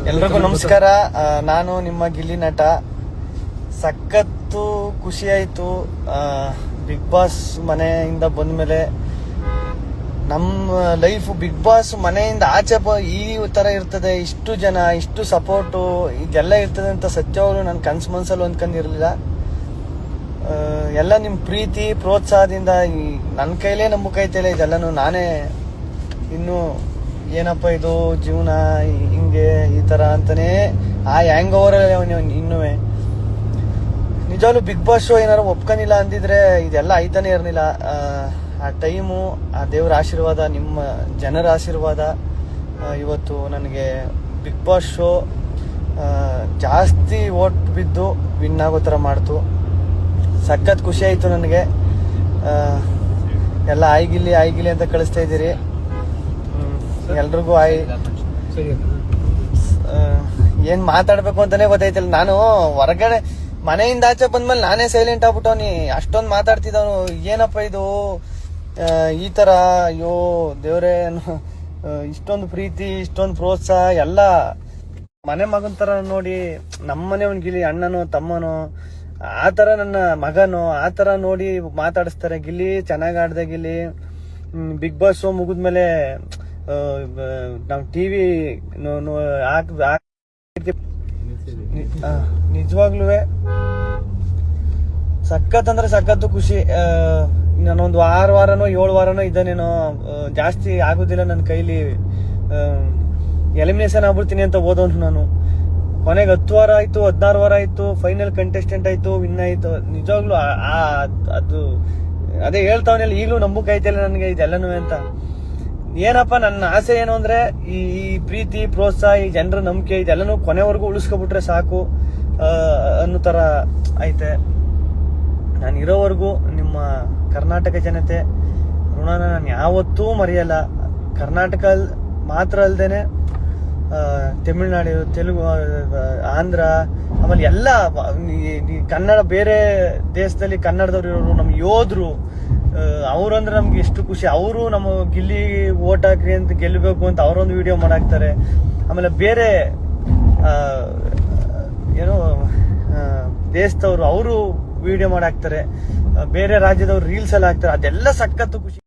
ಎಲ್ರಿಗೂ ನಮಸ್ಕಾರ. ನಾನು ನಿಮ್ಮ ಗಿಲ್ಲಿ ನಟ. ಸಖತ್ತು ಖುಷಿ ಆಯ್ತು ಬಿಗ್ ಬಾಸ್ ಮನೆಯಿಂದ ಬಂದ್ಮೇಲೆ. ನಮ್ಮ ಲೈಫ್ ಬಿಗ್ ಬಾಸ್ ಮನೆಯಿಂದ ಆಚೆ ಈ ತರ ಇರ್ತದೆ, ಇಷ್ಟು ಜನ, ಇಷ್ಟು ಸಪೋರ್ಟು, ಇದೆಲ್ಲ ಇರ್ತದೆ ಅಂತ ಸತ್ಯವಾಗ್ಲೂ ನನ್ನ ಕನ್ಸು ಮನ್ಸಲ್ಲಿ ಹೊಂದ್ಕೊಂಡಿರ್ಲಿಲ್ಲ. ಎಲ್ಲ ನಿಮ್ಮ ಪ್ರೀತಿ ಪ್ರೋತ್ಸಾಹದಿಂದ ನನ್ನ ಕೈಲೇ ನಂಬಕೈತಿಲ್ಲ ಇದೆಲ್ಲನೂ. ನಾನೇ ಇನ್ನು ಏನಪ್ಪ ಇದು ಜೀವನ ಹಿಂಗೆ ಈ ತರ ಅಂತಾನೆ ಹ್ಯಾಂಗ್ ಓವರ್ ಇನ್ನೂ ನಿಜವಾಗ್ಲೂ ಬಿಗ್ ಬಾಸ್ ಶೋ ಏನಾರು ಒಪ್ಕೊಂಡಿಲ್ಲ ಅಂದಿದ್ರೆ ಇದೆಲ್ಲ ಆಯ್ತಾನೆ ಇರಲಿಲ್ಲ. ಆ ಟೈಮು, ಆ ದೇವ್ರ ಆಶೀರ್ವಾದ, ನಿಮ್ಮ ಜನರ ಆಶೀರ್ವಾದ ಇವತ್ತು ನನಗೆ ಬಿಗ್ ಬಾಸ್ ಶೋ ಜಾಸ್ತಿ ಓಟ್ ಬಿದ್ದು ವಿನ್ ಆಗೋ ಥರ ಮಾಡ್ತು. ಸಖತ್ ಖುಷಿ ಆಯಿತು ನನಗೆ. ಎಲ್ಲ ಆಯ್ಗಿಲ್ಲಿ ಅಂತ ಕಳಿಸ್ತಾ ಇದ್ದೀರಿ. ಎಲ್ರಿಗೂ ಏನ್ ಮಾತಾಡ್ಬೇಕು ಅಂತಾನೆ ಗೊತ್ತಾಯ್ತಿಲ್ಲ. ನಾನು ಹೊರಗಡೆ ಮನೆಯಿಂದ ಆಚೆ ಬಂದ್ಮೇಲೆ ನಾನೇ ಸೈಲೆಂಟ್ ಆಗ್ಬಿಟ್ಟವನಿ. ಅಷ್ಟೊಂದು ಮಾತಾಡ್ತಿದ್ದವನು. ಏನಪ್ಪ ಇದು ಈ ತರ, ಅಯ್ಯೋ ದೇವ್ರೇ, ಇಷ್ಟೊಂದು ಪ್ರೀತಿ, ಇಷ್ಟೊಂದು ಪ್ರೋತ್ಸಾಹ ಎಲ್ಲ ಮನೆ ಮಗನ ತರ ನೋಡಿ. ನಮ್ಮನೆ ಅವ್ನ್ ಗಿಲ್ಲಿ ಅಣ್ಣನೋ ತಮ್ಮನೋ ಆ ತರ, ನನ್ನ ಮಗನೋ ಆ ತರ ನೋಡಿ ಮಾತಾಡಿಸ್ತಾರೆ. ಗಿಲ್ಲಿ ಚೆನ್ನಾಗ್ ಆಡ್ದೆ ಗಿಲ್ಲಿ. ಬಿಗ್ ಬಾಸ್ ಶೋ ಮುಗಿದ್ಮೇಲೆ ನಾವು ಟಿವಿ ನಿಜವಾಗ್ಲೂ ಸಖತ್ ಅಂದ್ರೆ ಸಖತ್ತು ಖುಷಿ. ನಾನೊಂದು 6 ವಾರನೋ 7 ವಾರನೋ ಇದ್ದಾನೇನೋ, ಜಾಸ್ತಿ ಆಗುದಿಲ್ಲ ನನ್ನ ಕೈಲಿ. ಎಲಿಮಿನೇಷನ್ ಆಗ್ಬಿಡ್ತೀನಿ ಅಂತ ಓದೋನು ನಾನು. ಕೊನೆಗೆ 10 ವಾರ ಆಯ್ತು, 16 ವಾರ ಆಯ್ತು, ಫೈನಲ್ ಕಂಟೆಸ್ಟೆಂಟ್ ಆಯ್ತು, ವಿನ್ ಆಯ್ತು. ನಿಜವಾಗ್ಲೂ ಅದು ಅದೇ ಹೇಳ್ತಾವನೆಲ್ಲ ಈಗಲೂ ನಂಬಕೈತಿಲ್ಲ ನನಗೆ ಇದೆಲ್ಲನೂ ಅಂತ. ಏನಪ್ಪ ನನ್ನ ಆಸೆ ಏನು ಅಂದ್ರೆ ಈ ಪ್ರೀತಿ ಪ್ರೋತ್ಸಾಹ, ಈ ಜನರ ನಂಬಿಕೆ ಇದೆಲ್ಲನೂ ಕೊನೆವರೆಗೂ ಉಳಿಸ್ಕೊಬಿಟ್ರೆ ಸಾಕು ಅನ್ನೋ ತರ ಐತೆ. ನಾನು ಇರೋವರೆಗೂ ನಿಮ್ಮ ಕರ್ನಾಟಕ ಜನತೆ ಋಣನ ನಾನು ಯಾವತ್ತೂ ಮರೆಯಲ್ಲ. ಕರ್ನಾಟಕ ಮಾತ್ರ ಅಲ್ದೇನೆ ತಮಿಳ್ನಾಡು, ತೆಲುಗು, ಆಂಧ್ರ, ಆಮೇಲೆ ಎಲ್ಲ ಕನ್ನಡ, ಬೇರೆ ದೇಶದಲ್ಲಿ ಕನ್ನಡದವ್ರು ಇರೋರು, ನಮ್ಮ ಯೋಧರು, ಅವ್ರಂದ್ರೆ ನಮ್ಗೆ ಎಷ್ಟು ಖುಷಿ. ಅವರು ನಮ್ಮ ಗಿಲ್ಲಿ ಓಟ್ ಹಾಕ್ರಿ ಅಂತ ಗೆಲ್ಲಬೇಕು ಅಂತ ಅವರೊಂದು ವಿಡಿಯೋ ಮಾಡಾಕ್ತಾರೆ. ಆಮೇಲೆ ಬೇರೆ ಏನೋ ದೇಶದವ್ರು ಅವರು ವಿಡಿಯೋ ಮಾಡಾಕ್ತಾರೆ. ಬೇರೆ ರಾಜ್ಯದವ್ರು ರೀಲ್ಸ್ ಎಲ್ಲ ಹಾಕ್ತಾರೆ. ಅದೆಲ್ಲ ಸಖತ್ತು ಖುಷಿ.